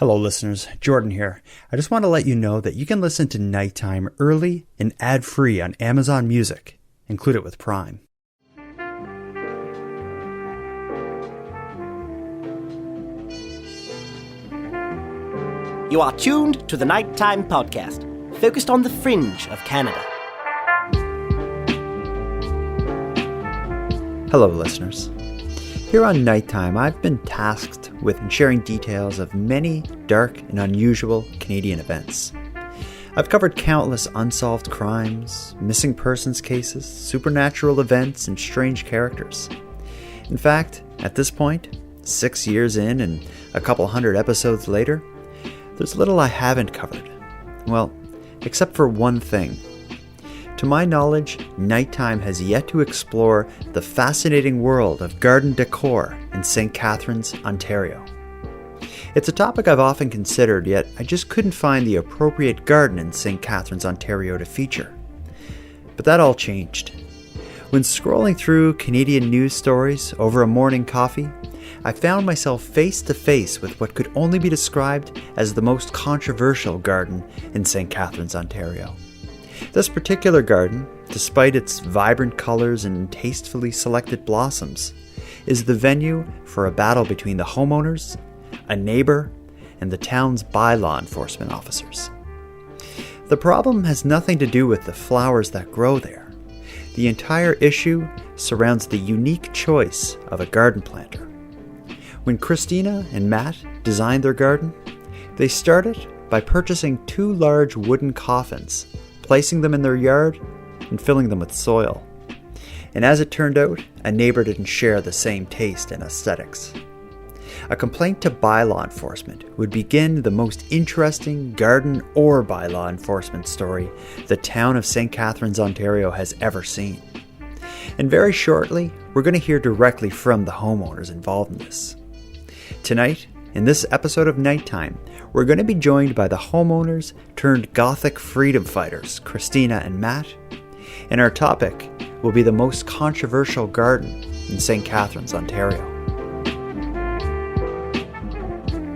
Hello listeners, Jordan here. I just want to let you know that you can listen to Nighttime early and ad-free on Amazon Music. Include it with Prime. You are tuned to the Nighttime Podcast, focused on the fringe of Canada. Hello listeners. Here on Nighttime, I've been tasked with sharing details of many dark and unusual Canadian events. I've covered countless unsolved crimes, missing persons cases, supernatural events, and strange characters. In fact, at this point, 6 years in and a couple hundred episodes later, there's little I haven't covered. Well, except for one thing. To my knowledge, Nighttime has yet to explore the fascinating world of garden decor in St. Catharines, Ontario. It's a topic I've often considered, yet I just couldn't find the appropriate garden in St. Catharines, Ontario to feature. But that all changed. When scrolling through Canadian news stories over a morning coffee, I found myself face to face with what could only be described as the most controversial garden in St. Catharines, Ontario. This particular garden, despite its vibrant colors and tastefully selected blossoms, is the venue for a battle between the homeowners, a neighbour, and the town's bylaw enforcement officers. The problem has nothing to do with the flowers that grow there. The entire issue surrounds the unique choice of a garden planter. When Christina and Matt designed their garden, they started by purchasing 2 large wooden coffins, placing them in their yard and filling them with soil. And as it turned out, a neighbor didn't share the same taste and aesthetics. A complaint to bylaw enforcement would begin the most interesting garden or bylaw enforcement story the town of St. Catharines, Ontario has ever seen. And very shortly, we're going to hear directly from the homeowners involved in this. Tonight, in this episode of Nighttime, we're going to be joined by the homeowners turned gothic freedom fighters, Christina and Matt, and our topic will be the most controversial garden in St. Catharines, Ontario.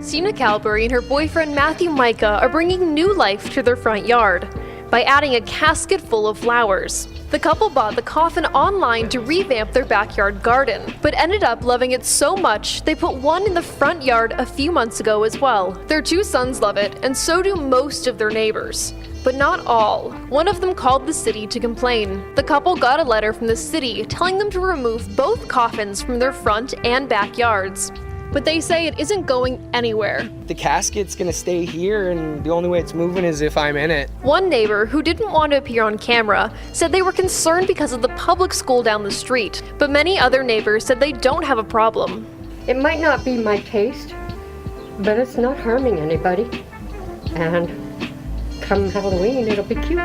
Sina Calbury and her boyfriend Matthew Micah are bringing new life to their front yard by adding a casket full of flowers. The couple bought the coffin online to revamp their backyard garden, but ended up loving it so much they put one in the front yard a few months ago as well. Their 2 sons love it, and so do most of their neighbors. But not all. One of them called the city to complain. The couple got a letter from the city telling them to remove both coffins from their front and backyards. But they say it isn't going anywhere. The casket's gonna stay here, and the only way it's moving is if I'm in it. One neighbor, who didn't want to appear on camera, said they were concerned because of the public school down the street, but many other neighbors said they don't have a problem. It might not be my taste, but it's not harming anybody. And come Halloween, it'll be cute.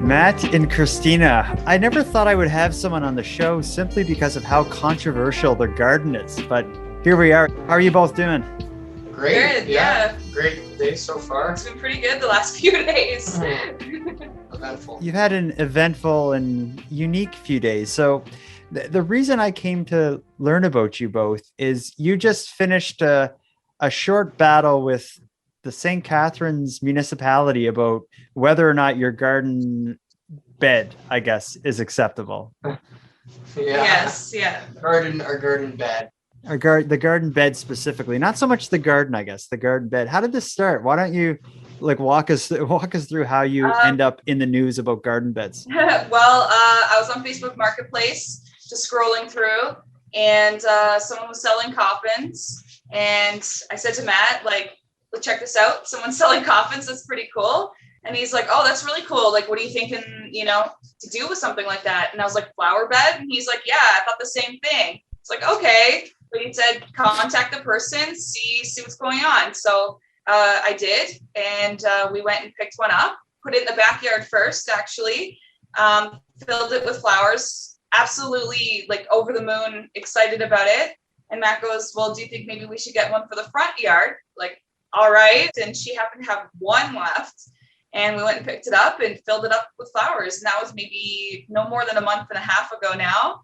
Matt and Christina, I never thought I would have someone on the show simply because of how controversial their garden is, but here we are. How are you both doing? Great. Good, yeah. Great day so far. It's been pretty good the last few days. Eventful. You've had an eventful and unique few days. So the reason I came to learn about you both is you just finished a short battle with the St. Catharines municipality about whether or not your garden bed, I guess, is acceptable. Yes, yeah. Our garden bed. The garden bed specifically, not so much the garden, I guess, the garden bed. How did this start? Why don't you walk us through how you end up in the news about garden beds? Well, I was on Facebook Marketplace, just scrolling through, and someone was selling coffins, and I said to Matt, let's check this out. Someone's selling coffins. That's pretty cool. And he's like, oh, that's really cool. What are you thinking, to do with something like that? And I was like, flower bed? And he's like, yeah, I thought the same thing. It's like, okay. But he said, contact the person, see what's going on. So I did. And we went and picked one up, put it in the backyard first, actually, filled it with flowers, absolutely over the moon, excited about it. And Matt goes, well, do you think maybe we should get one for the front yard? All right. And she happened to have one left. And we went and picked it up and filled it up with flowers. And that was maybe no more than a month and a half ago now.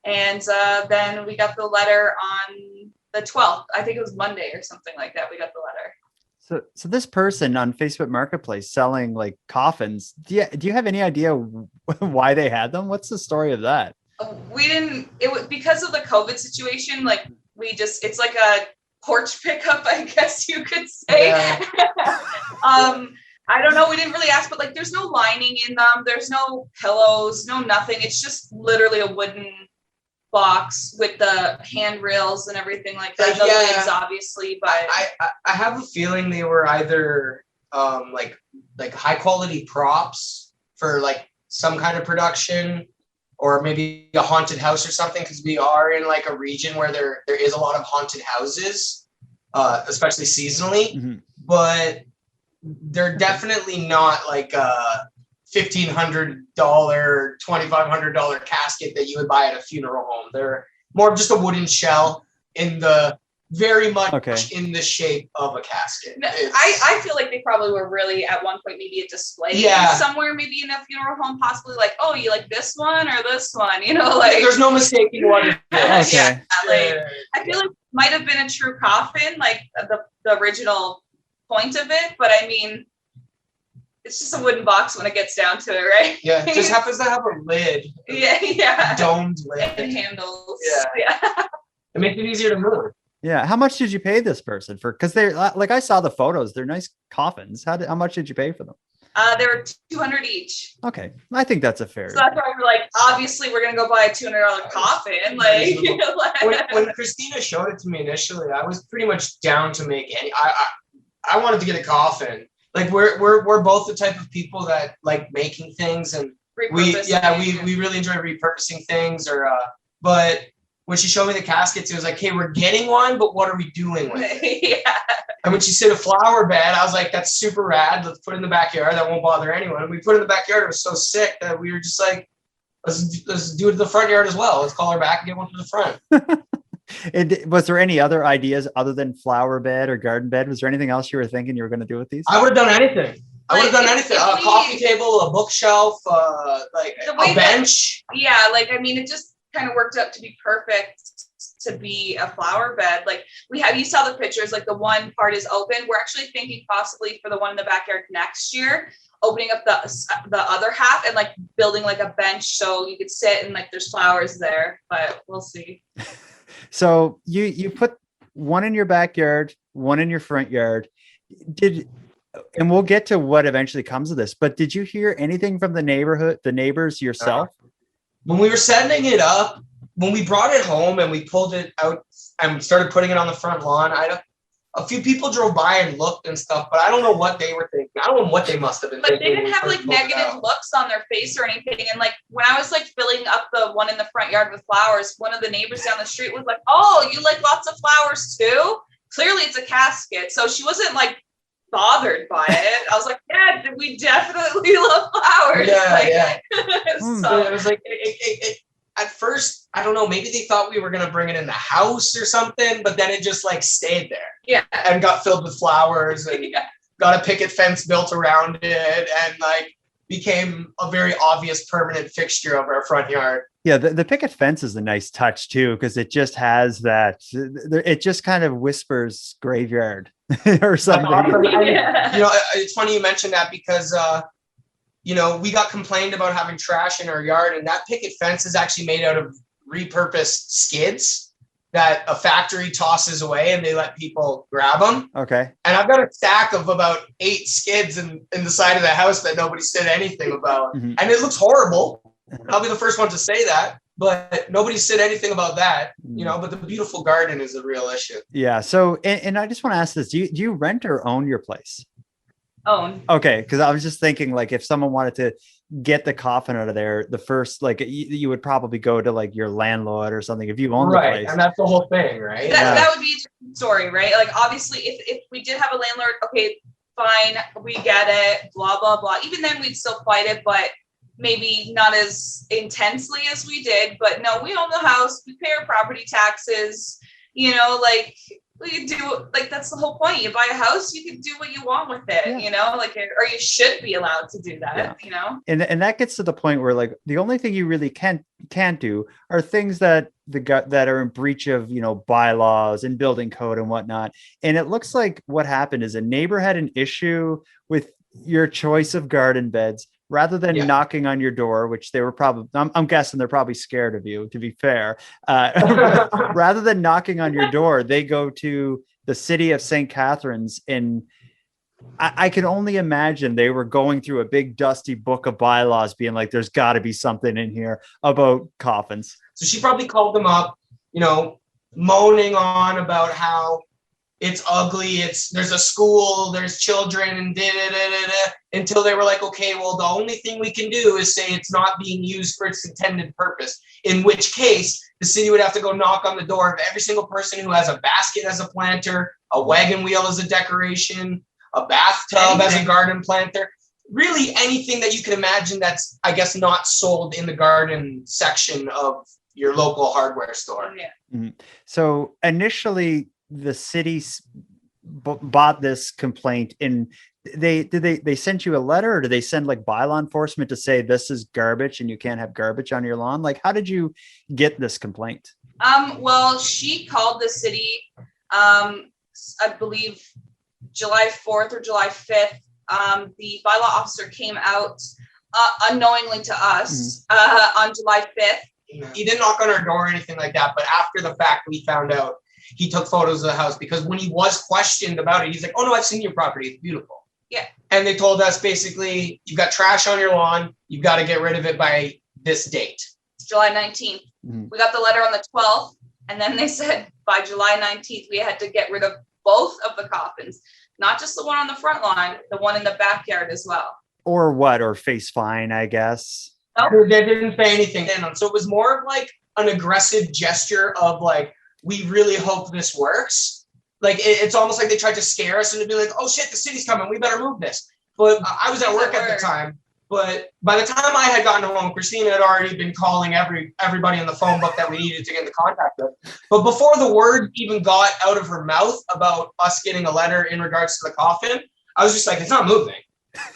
And then we got the letter on the 12th. I think it was Monday or something like that. We got the letter. So this person on Facebook Marketplace selling like coffins, do you have any idea why they had them? What's the story of that? We didn't, it was because of the COVID situation. Like it's like a porch pickup, I guess you could say. Yeah. I don't know. We didn't really ask, but like there's no lining in them. There's no pillows, no nothing. It's just literally a wooden box with the handrails and everything like that. No legs, obviously, but I have a feeling they were either like high quality props for like some kind of production, or maybe a haunted house or something, because we are in like a region where there is a lot of haunted houses, especially seasonally. Mm-hmm. But they're definitely not like a $1,500, $2,500 casket that you would buy at a funeral home. They're more of just a wooden shell in the very much in the shape of a casket. I feel like they probably were really at one point maybe a display somewhere, maybe in a funeral home, possibly like, oh, you like this one or this one, you know, like there's no mistaking what it is. Yeah, like I feel like it might have been a true coffin, like the original point of it, but I mean, it's just a wooden box when it gets down to it, right? Yeah, it just happens to have a lid. Yeah. Domed lid. And handles. Yeah. It makes it easier to move. Yeah. How much did you pay this person for? Because they're like, I saw the photos. They're nice coffins. How much did you pay for them? They were $200 each. Okay. I think that's a fair. So that's why we're like, obviously we're going to go buy a $200 coffin. Like, when Christina showed it to me initially, I was pretty much down to make any, I wanted to get a coffin. Like we're both the type of people that like making things, and we really enjoy repurposing things. But when she showed me the caskets, it was like, hey, we're getting one, but what are we doing with it? Yeah. And when she said a flower bed, I was like, that's super rad. Let's put it in the backyard. That won't bother anyone. And we put it in the backyard. It was so sick that we were just like, let's do it in the front yard as well. Let's call her back and get one for the front. Was there any other ideas other than flower bed or garden bed? Was there anything else you were thinking you were going to do with these? I would have done anything. A coffee table, a bookshelf, like a bench. Yeah, like I mean, it just kind of worked out to be perfect to be a flower bed. Like you saw the pictures. Like the one part is open. We're actually thinking possibly for the one in the backyard next year, opening up the other half and like building like a bench so you could sit and like there's flowers there. But we'll see. So you put one in your backyard, one in your front yard. And we'll get to what eventually comes of this, but did you hear anything from the neighbors yourself? When we were setting it up, when we brought it home and we pulled it out and started putting it on the front lawn, a few people drove by and looked and stuff, but I don't know what they were thinking. I don't know what they must have been thinking. But they didn't have like negative looks on their face or anything. And like when I was like filling up the one in the front yard with flowers, one of the neighbors down the street was like, oh, you like lots of flowers too? Clearly it's a casket. So she wasn't like bothered by it. I was like, yeah, we definitely love flowers. Yeah. So it was like, at first, I don't know, maybe they thought we were going to bring it in the house or something, but then it just like stayed there. Yeah. And got filled with flowers and got a picket fence built around it and like became a very obvious permanent fixture of our front yard. Yeah, the picket fence is a nice touch too, because it just has that, it just kind of whispers graveyard or something. Yeah. You know, it's funny you mentioned that because, you know, we got complained about having trash in our yard, and that picket fence is actually made out of repurposed skids that a factory tosses away and they let people grab them. Okay. And I've got a stack of about 8 skids in the side of the house that nobody said anything about. Mm-hmm. And it looks horrible. I'll be the first one to say that, but nobody said anything about that, you know, but the beautiful garden is a real issue. Yeah. So, and I just want to ask this, do you rent or own your place? Own. Okay. Cause I was just thinking like if someone wanted to get the coffin out of there, the first, like you would probably go to like your landlord or something if you own the place. And that's the whole thing, right? That would be a story, right? Like obviously if we did have a landlord, okay, fine, we get it, blah, blah, blah. Even then we'd still fight it, but maybe not as intensely as we did. But no, we own the house, we pay our property taxes, you know, like well, you do, like, that's the whole point. You buy a house, you can do what you want with it, you know, like, or you should be allowed to do that, you know? And that gets to the point where, like, the only thing you really can't do are things that that are in breach of, you know, bylaws and building code and whatnot. And it looks like what happened is a neighbor had an issue with your choice of garden beds. Rather than knocking on your door, which they were probably, I'm guessing they're probably scared of you, to be fair. Rather than knocking on your door, they go to the city of St. Catharines. And I can only imagine they were going through a big dusty book of bylaws being like, there's got to be something in here about coffins. So she probably called them up, you know, moaning on about how it's ugly, there's a school, there's children, and until they were like, okay, well, the only thing we can do is say it's not being used for its intended purpose, in which case the city would have to go knock on the door of every single person who has a basket as a planter, a wagon wheel as a decoration, a bathtub as a garden planter, really anything that you can imagine that's, I guess, not sold in the garden section of your local hardware store. Mm-hmm. So initially, the city bought this complaint, and they sent you a letter, or did they send like bylaw enforcement to say this is garbage and you can't have garbage on your lawn? Like, how did you get this complaint? Well, she called the city, I believe July 4th or July 5th. The bylaw officer came out unknowingly to us on July 5th. He didn't knock on our door or anything like that, but after the fact, we found out. He took photos of the house because when he was questioned about it, he's like, oh no, I've seen your property. It's beautiful. Yeah. And they told us basically, you've got trash on your lawn. You've got to get rid of it by this date. It's July 19th. We got the letter on the 12th. And then they said by July 19th, we had to get rid of both of the coffins, not just the one on the front lawn, the one in the backyard as well. Or what? Or face fine, I guess. Nope. They didn't say anything. So it was more of like an aggressive gesture of like, we really hope this works. Like, it's almost like they tried to scare us and to be like, oh shit, the city's coming, we better move this. But I was at work at the time. But by the time I had gotten home, Christina had already been calling everybody in the phone book that we needed to get into contact with. But before the word even got out of her mouth about us getting a letter in regards to the coffin, I was just like, it's not moving.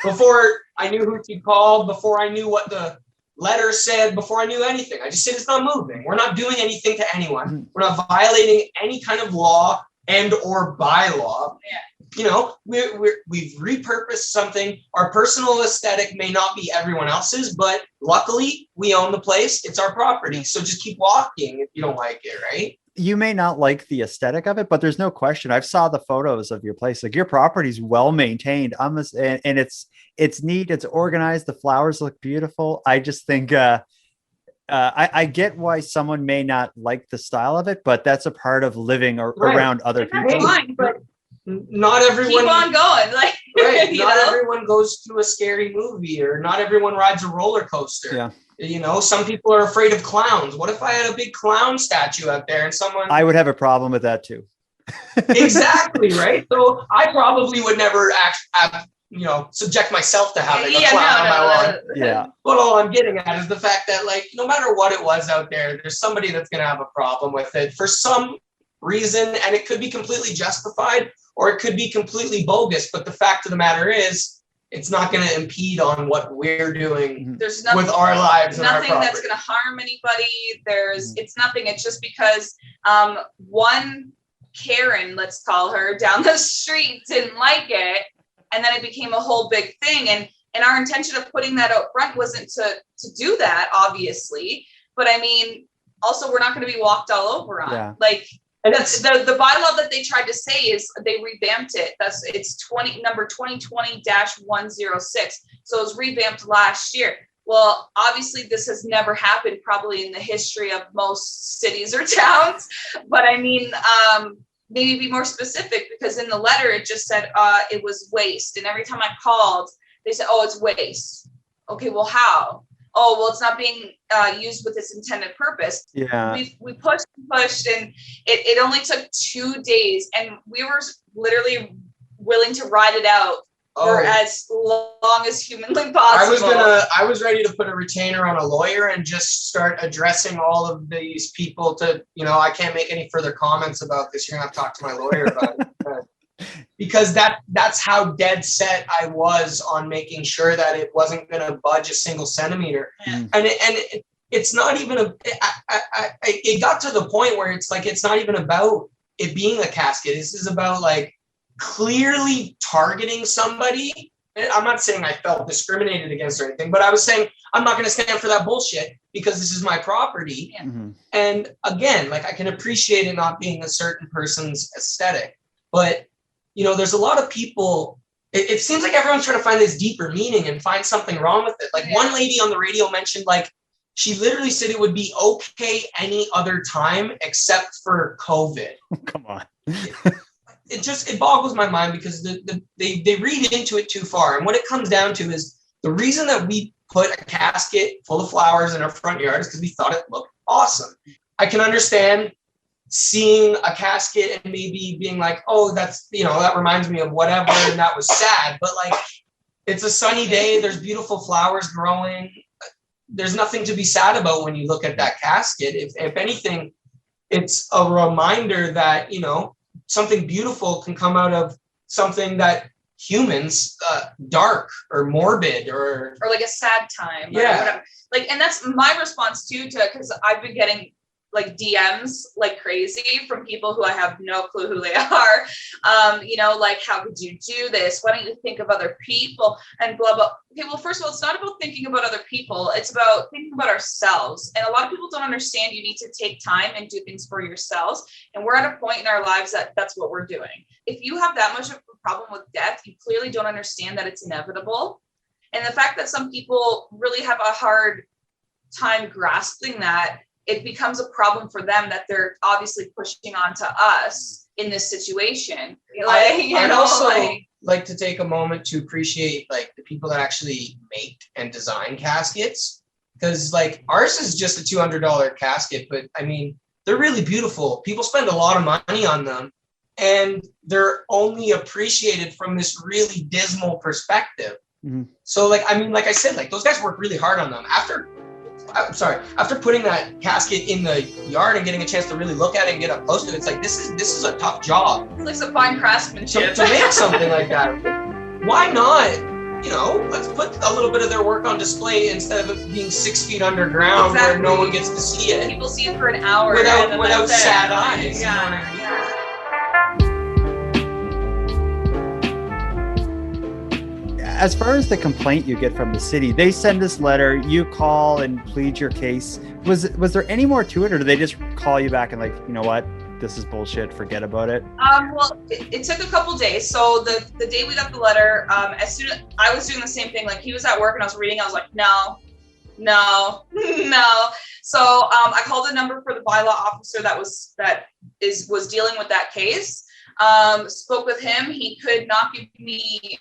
Before I knew who she called, before I knew what the letter said, before I knew anything, I just said it's not moving. We're not doing anything to anyone. We're not violating any kind of law and or bylaw. You know, we've repurposed something. Our personal aesthetic may not be everyone else's, but luckily we own the place. It's our property. So just keep walking if you don't like it, right? You may not like the aesthetic of it, but there's no question. I've saw the photos of your place. Like, your property's well maintained. And it's neat. It's organized. The flowers look beautiful. I just think I get why someone may not like the style of it, but that's a part of living around other people. Fine, but not everyone keep on going. Like, not everyone goes to a scary movie, or not everyone rides a roller coaster. Yeah. You know, some people are afraid of clowns. What if I had a big clown statue out there and someone... I would have a problem with that too. Exactly, right? So I probably would never subject myself to having a clown on my lawn. Yeah. But all I'm getting at is the fact that, like, no matter what it was out there, there's somebody that's going to have a problem with it for some reason, and it could be completely justified or it could be completely bogus. But the fact of the matter is, it's not going to impede on what we're doing There's nothing, with our lives and our nothing property. that's going to harm anybody. It's nothing. It's just because one Karen, let's call her, down the street didn't like it, and then it became a whole big thing. And our intention of putting that out front wasn't to do that, obviously. But I mean, also, we're not going to be walked all over on. Yeah. Like, the bylaw that they tried to say is they revamped it. It's number 2020-106. So it was revamped last year. Well, obviously this has never happened probably in the history of most cities or towns. But I mean, maybe be more specific, because in the letter it just said it was waste. And every time I called, they said, oh, it's waste. Okay, well, how? Oh, well, it's not being used with its intended purpose. Yeah. We pushed and pushed, and it only took 2 days, and we were literally willing to ride it out for as long as humanly possible. I was ready to put a retainer on a lawyer and just start addressing all of these people to, I can't make any further comments about this. You're gonna have to talk to my lawyer about it. Because that's how dead set I was on making sure that it wasn't gonna budge a single centimeter. Yeah. And it's not even it got to the point where it's like, it's not even about it being a casket. This is about like clearly targeting somebody. I'm not saying I felt discriminated against or anything, but I was saying I'm not going to stand for that bullshit because this is my property. Yeah. Mm-hmm. And again, like I can appreciate it not being a certain person's aesthetic, but there's a lot of people. It seems like everyone's trying to find this deeper meaning and find something wrong with it. Like one lady on the radio mentioned, like she literally said it would be okay any other time except for COVID. Come on. It boggles my mind because they read into it too far. And what it comes down to is the reason that we put a casket full of flowers in our front yard is because we thought it looked awesome. I can understand seeing a casket and maybe being like, oh, that's, that reminds me of whatever. And that was sad. But like, it's a sunny day. There's beautiful flowers growing. There's nothing to be sad about when you look at that casket. If anything, it's a reminder that, something beautiful can come out of something that humans dark or morbid or like a sad time or Yeah. whatever. Like, and that's my response too, because I've been getting like DMs like crazy from people who I have no clue who they are. Like, how could you do this? Why don't you think of other people and blah, blah. Okay, well, first of all, it's not about thinking about other people. It's about thinking about ourselves. And a lot of people don't understand you need to take time and do things for yourselves. And we're at a point in our lives that that's what we're doing. If you have that much of a problem with death, you clearly don't understand that it's inevitable. And the fact that some people really have a hard time grasping that, it becomes a problem for them that they're obviously pushing onto us in this situation. I'd also like to take a moment to appreciate like the people that actually make and design caskets, because like ours is just a $200 casket, but I mean, they're really beautiful. People spend a lot of money on them and they're only appreciated from this really dismal perspective. Mm-hmm. So like, I mean, like I said, like those guys work really hard on them. After putting that casket in the yard and getting a chance to really look at it and get up close to it, it's like, this is a tough job. It's like some fine craftsmanship. To make something like that. Why not? Let's put a little bit of their work on display instead of it being 6 feet underground where no one gets to see it. People see it for an hour without sad eyes. Yeah. You know what I mean? As far as the complaint you get from the city, they send this letter, you call and plead your case. Was there any more to it, or did they just call you back and like, you know what, this is bullshit, forget about it? Well, it took a couple days. So the day we got the letter, as soon as I was doing the same thing, like he was at work and I was reading, I was like, no. So I called the number for the bylaw officer that was dealing with that case. Spoke with him. He could not give me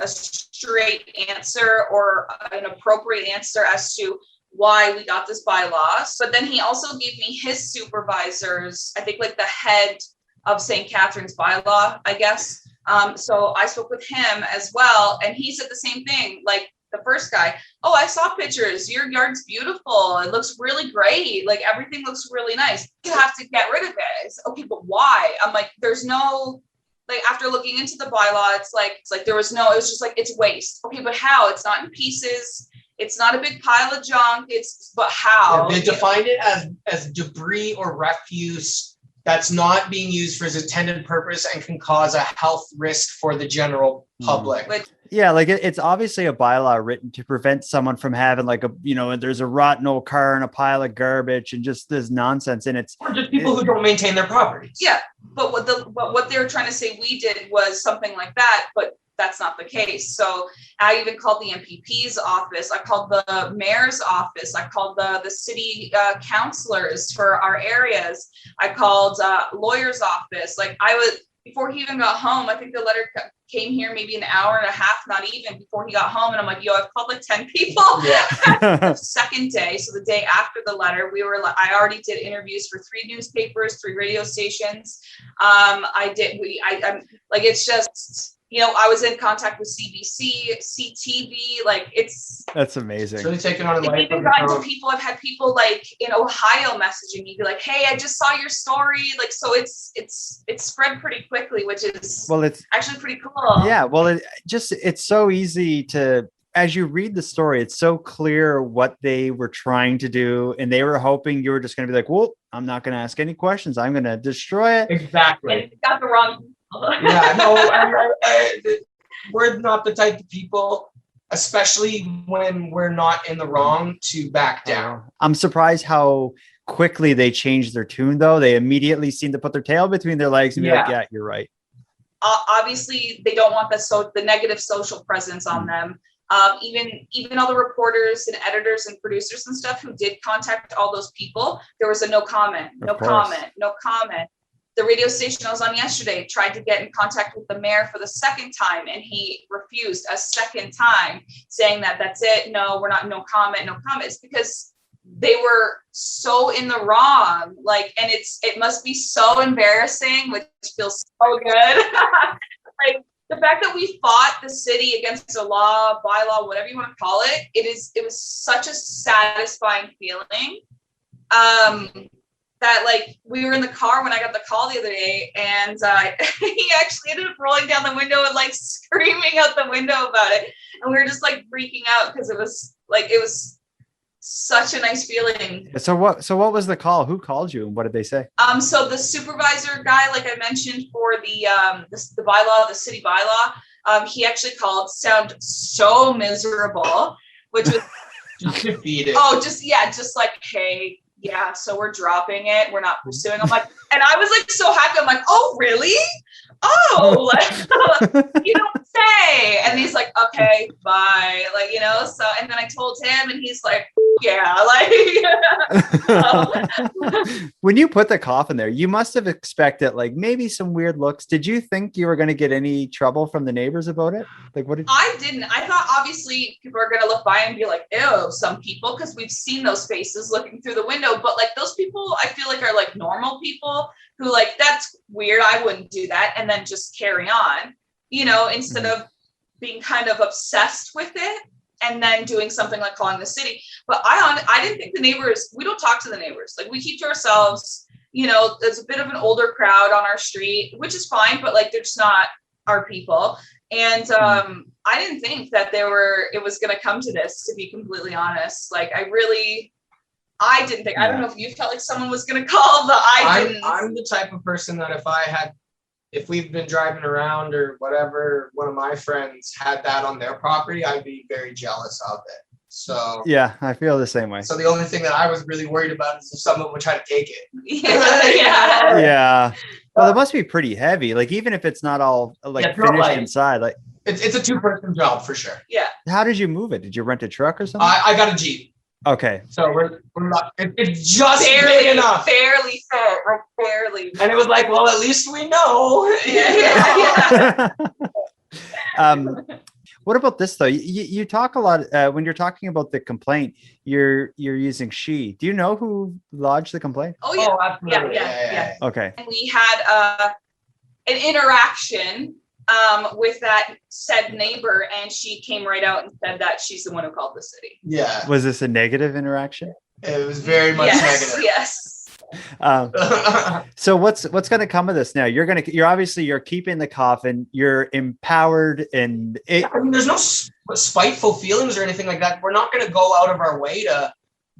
a straight answer or an appropriate answer as to why we got this bylaw. But then he also gave me his supervisors, I think like the head of St. Catharines bylaw, I guess. So I spoke with him as well. And he said the same thing, like the first guy, oh, I saw pictures. Your yard's beautiful. It looks really great. Like everything looks really nice. You have to get rid of it. It's, okay, but why? I'm like, there's no, like after looking into the bylaw, it's like there was no, it was just like, it's waste. Okay, but how? It's not in pieces. It's not a big pile of junk. But how? Yeah, they defined it as debris or refuse that's not being used for its intended purpose and can cause a health risk for the general public. Yeah, like it's obviously a bylaw written to prevent someone from having like there's a rotten old car and a pile of garbage and just this nonsense. And it's or just people who don't maintain their properties. Yeah, but what they were trying to say we did was something like that, but that's not the case. So I even called the MPP's office. I called the mayor's office. I called the city councilors for our areas. I called lawyer's office. Like before he even got home, I think the letter came here maybe an hour and a half, not even before he got home. And I'm like, yo, I've called like 10 people. Yeah. The second day, so the day after the letter, I already did interviews for 3 newspapers, 3 radio stations. I'm like, it's just, I was in contact with CBC, CTV, like That's amazing. It's really taken on a life. I've even gotten to people, I've had people like in Ohio messaging me, be like, hey, I just saw your story. Like, so it's spread pretty quickly, which is it's actually pretty cool. Yeah. Well, it's so easy to, as you read the story, it's so clear what they were trying to do. And they were hoping you were just going to be like, well, I'm not going to ask any questions. I'm going to destroy it. Exactly. And got the wrong yeah, no, we're not the type of people, especially when we're not in the wrong, to back down. I'm surprised how quickly they changed their tune, though. They immediately seemed to put their tail between their legs and be like, yeah, you're right. Obviously, they don't want the negative social presence on them. Even all the reporters and editors and producers and stuff who did contact all those people, there was a no comment. The radio station I was on yesterday tried to get in contact with the mayor for the second time, and he refused a second time, saying that that's it. No, we're not. No comment. It's because they were so in the wrong. Like, and it must be so embarrassing, which feels so good. Like the fact that we fought the city against a law, bylaw, whatever you want to call it. It was such a satisfying feeling. That like we were in the car when I got the call the other day, and he actually ended up rolling down the window and like screaming out the window about it, and we were just like freaking out because it was such a nice feeling. So what was the call? Who called you and what did they say? So the supervisor guy, like I mentioned, for the bylaw, the city bylaw, he actually called, sound so miserable, which was just defeated. Just like, hey. Yeah, so we're dropping it. We're not pursuing. I'm like, and I was like so happy. I'm like, oh, really? Oh, like, you don't say. And he's like, okay, bye. Like, so, and then I told him and he's like, yeah, like. When you put the coffin there, you must have expected like maybe some weird looks. Did you think you were going to get any trouble from the neighbors about it? Like, what did I didn't. I thought obviously people are going to look by and be like, ew, some people, because we've seen those faces looking through the window. But like those people, I feel like are like normal people who like, that's weird. I wouldn't do that. And then just carry on, instead of being kind of obsessed with it and then doing something like calling the city. But I didn't think the neighbors, we don't talk to the neighbors. Like we keep to ourselves, there's a bit of an older crowd on our street, which is fine, but like, they're just not our people. And I didn't think that it was going to come to this, to be completely honest. Like I didn't think, I don't know if you felt like someone was going to call, but I didn't. I'm the type of person that if we've been driving around or whatever, one of my friends had that on their property, I'd be very jealous of it. So yeah, I feel the same way. So the only thing that I was really worried about is if someone would try to take it. Yeah. Well, it must be pretty heavy. Like even if it's not all like finished inside, like it's a 2-person job for sure. Yeah. How did you move it? Did you rent a truck or something? I got a Jeep. Okay. So we're not, it's just big enough. Barely fit, like barely. And it was like, well, at least we know. Yeah. What about this though? You talk a lot when you're talking about the complaint. You're using she. Do you know who lodged the complaint? Oh yeah. Absolutely. Yeah. Okay. And we had an interaction with that said neighbor, and she came right out and said that she's the one who called the city. Yeah. Was this a negative interaction? It was very much negative. Yes. So what's going to come of this now? You're keeping the coffin. You're empowered, and there's no spiteful feelings or anything like that. We're not going to go out of our way to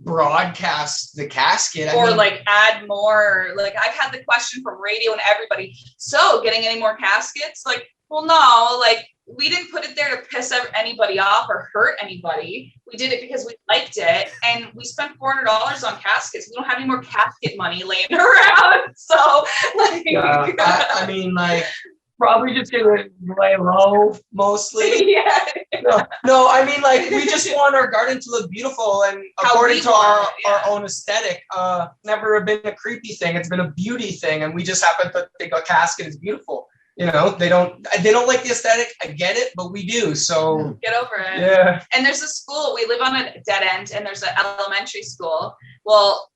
broadcast the casket like add more. Like I've had the question from radio and everybody, so getting any more caskets? Like, well, no, like we didn't put it there to piss anybody off or hurt anybody. We did it because we liked it, and we spent $400 on caskets. We don't have any more casket money laying around. So like I mean, like probably just gonna lay low mostly. Yeah. No, I mean, like we just want our garden to look beautiful and according to our own aesthetic. Never been a creepy thing. It's been a beauty thing, and we just happen to think a casket is beautiful. They don't like the aesthetic. I get it, but we do. So get over it. Yeah. And there's a school. We live on a dead end, and there's an elementary school. Well,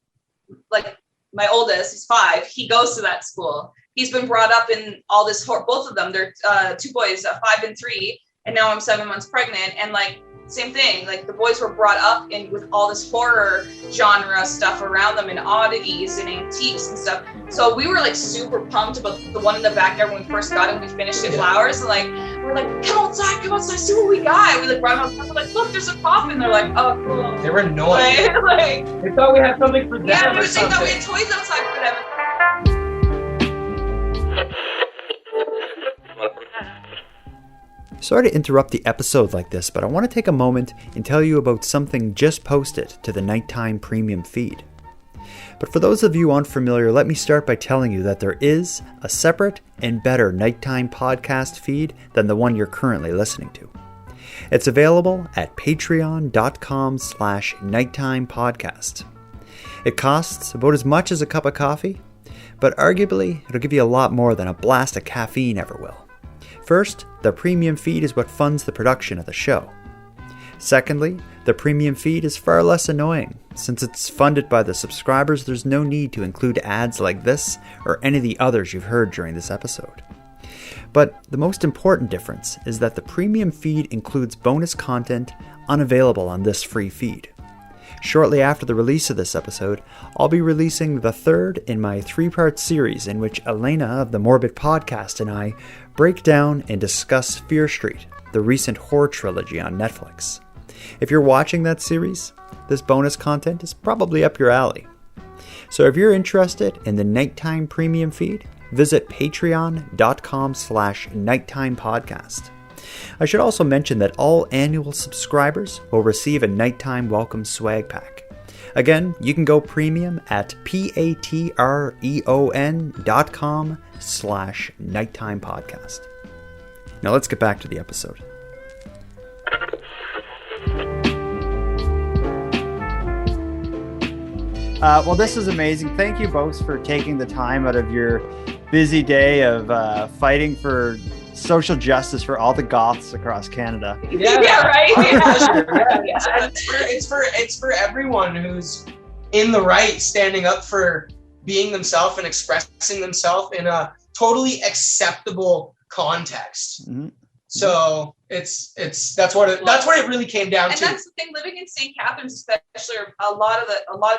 like my oldest, he's 5. He goes to that school. he's been brought up in all this horror. Both of them, they're 2 boys, 5 and 3, and now I'm 7 months pregnant. And like, same thing, like the boys were brought up in with all this horror genre stuff around them and oddities and antiques and stuff. So we were like super pumped about the one in the backyard when we first got it. We finished it flowers, and like we're like, come outside, see what we got. We like brought them up, we're like, look, there's a coffin. They're like, oh, cool. They were annoying. Like, they thought we had something for them. Yeah, or they thought something. we had toys outside for them. Sorry to interrupt the episode like this, but I want to take a moment and tell you about something just posted to the Nighttime Premium feed. But for those of you unfamiliar, let me start by telling you that there is a separate and better Nighttime podcast feed than the one you're currently listening to. It's available at patreon.com/nighttimepodcast. It costs about as much as a cup of coffee, but arguably it'll give you a lot more than a blast of caffeine ever will. First, the premium feed is what funds the production of the show. Secondly, the premium feed is far less annoying. Since it's funded by the subscribers, there's no need to include ads like this or any of the others you've heard during this episode. But the most important difference is that the premium feed includes bonus content unavailable on this free feed. Shortly after the release of this episode, I'll be releasing the third in my 3-part series in which Elena of the Morbid Podcast and I break down and discuss Fear Street, the recent horror trilogy on Netflix. If you're watching that series, this bonus content is probably up your alley. So if you're interested in the Nighttime Premium feed, visit patreon.com/nighttimepodcast. I should also mention that all annual subscribers will receive a Nighttime Welcome swag pack. Again, you can go premium at patreon.com/nighttimepodcast. Now let's get back to the episode. Well, this is amazing. Thank you both for taking the time out of your busy day of fighting for social justice for all the goths across Canada. Yeah, right. Yeah. It's for everyone who's in the right, standing up for being themselves and expressing themselves in a totally acceptable context. Mm-hmm. So that's what it really came down and to. And that's the thing, living in St. Catharines, especially, a lot of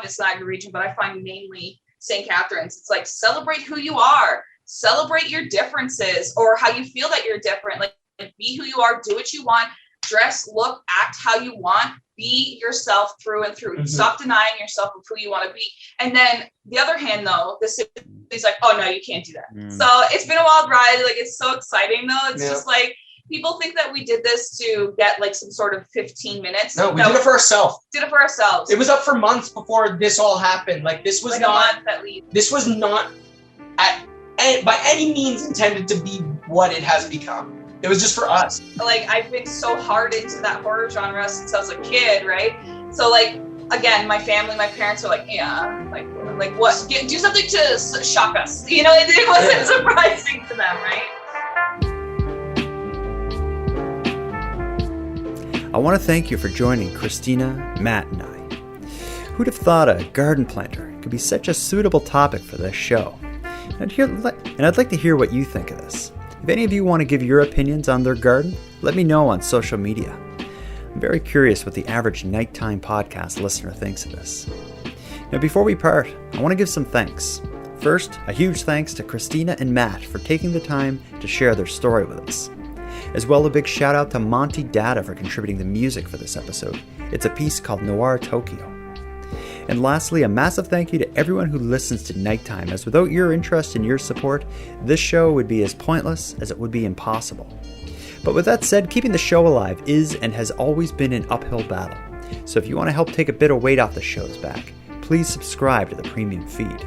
it's Niagara region, but I find mainly St. Catharines. It's like, celebrate who you are. Celebrate your differences or how you feel that you're different. Like be who you are, do what you want, dress, look, act how you want, be yourself through and through. Mm-hmm. Stop denying yourself of who you want to be. And then the other hand, though, the city's like, oh no, you can't do that. So it's been a wild ride. Like, it's so exciting though. It's just like, people think that we did this to get like some sort of 15 minutes. No, we did it for ourselves. It was up for months before this all happened. Like, this was like not, a month at least. This was not by any means intended to be what it has become. It was just for us. Like, I've been so hard into that horror genre since I was a kid, right? So like, again, my family, my parents are like, yeah, like what? Do something to shock us. You know, it wasn't surprising to them, right? I want to thank you for joining Christina, Matt, and I. Who'd have thought a garden planter could be such a suitable topic for this show? And I'd like to hear what you think of this. If any of you want to give your opinions on their garden, let me know on social media. I'm very curious what the average Nighttime podcast listener thinks of this. Now, before we part, I want to give some thanks. First, a huge thanks to Christina and Matt for taking the time to share their story with us. As well, a big shout out to Monty Datta for contributing the music for this episode. It's a piece called Noir Tokyo. And lastly, a massive thank you to everyone who listens to Nighttime, as without your interest and your support, this show would be as pointless as it would be impossible. But with that said, keeping the show alive is and has always been an uphill battle. So if you want to help take a bit of weight off the show's back, please subscribe to the premium feed.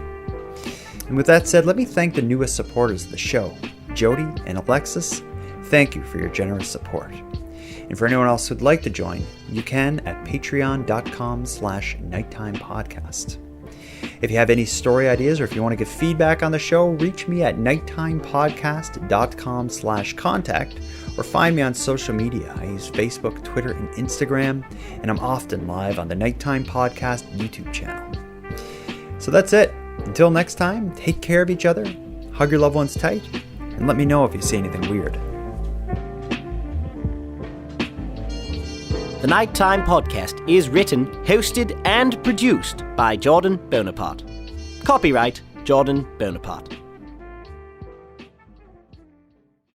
And with that said, let me thank the newest supporters of the show, Jody and Alexis. Thank you for your generous support. And for anyone else who'd like to join, you can at patreon.com/nighttimepodcast. If you have any story ideas or if you want to give feedback on the show, reach me at nighttimepodcast.com/contact or find me on social media. I use Facebook, Twitter, and Instagram, and I'm often live on the Nighttime Podcast YouTube channel. So that's it. Until next time, take care of each other, hug your loved ones tight, and let me know if you see anything weird. The Nighttime Podcast is written, hosted, and produced by Jordan Bonaparte. Copyright Jordan Bonaparte.